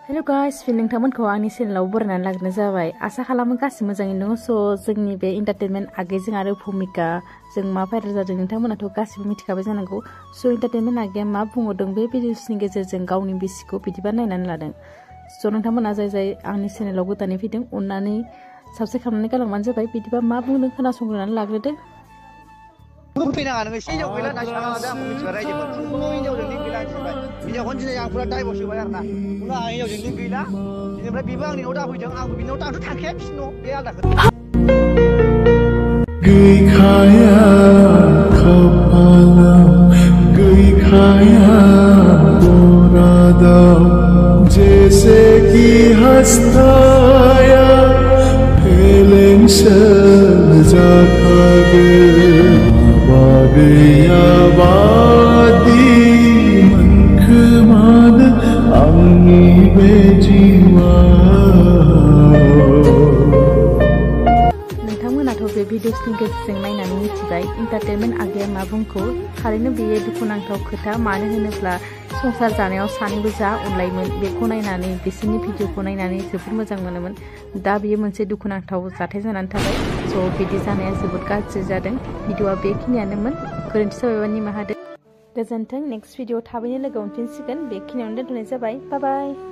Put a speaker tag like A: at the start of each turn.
A: Hello guys, नोंथांमोनखौ आंनि चेनेलाव बरायनानै लाग्रोनाय जाबाय। आसा खालामो गासिबो मोजाङैनो दङ। जोंनि बे एन्टारटेनमेन्ट आगैजों आरो भूमिका जों मा भाइरेल जादों नोंथांमोनाथ' गासिबो मिथिखाबाय जानांगौ। एन्टारटेनमेन्ट आगैया मा बुंहरदों बे भिडिअसनि गेजेरजों गावनि बिसिखौ बिदिबा नायनानै लादों। नोंथांमोना जाय आंनि चेनेलाव गोदानै फैदों अननानै साबस्क्राइब खालामनानै गालांबानो जाबाय। बिदिबा मा बुंदों खोनासंग्रोनानै लाग्रोदो।
B: फैनाङा नोङो एसे हिनजाव गैला होनना सानाङा आंखौ मिथिबाय रायजोफोर खुनु हिनजावजों लिंक गैला आं दिनैबाय हिनजावखौनो दिनै आं फुरा डाइभर्स होबाय आरोना खुनु आं हिनजावजों लिंक गैला दिनैनिफ्राय बेबो आंनि न'आव दाफैथों आंबो बिनि न'आव आंथ' थांखाया बिसिनि न' बे आलादा खोथा
C: गैखाया खाफालाव गैखाया मुरादाव जैसे कि हंसताया फेलेंसो जाखागोन गैयाबादि मोनखोमानो आंनि बे जिउआ।
A: नोंथांमोनाथ' बे भिडिअसनि गेजेरजों नायनानै मिथिबाय एन्टारटेनमेन्ट आगैया मा बुंखो। थारैनो बेयो दुखुनांथाव खोथा, मानो होनोब्ला संसार जानायाव सानैबो जा अनलायोमोन बेखौ नायनानै बिसोरनि भिडिअखौ नायनानै जोबोद मोजां मोनोमोन। दा बेयो मोनसे दुखुनांथाव जाथाय जानानै थाबाय। बिदि जानाया जोबोद गाज्रि जादों। भिडिअआ बेखिनियानोमोन, गोरोन्थि जाबायबा निमाहा होदो। गोजोन्थों। नेक्स्ट भिडिअ थाबैनो लोगो मोनफिनसिगोन। बेखिनियावनो दोनथ'नाय जाबाय। बाय बाय।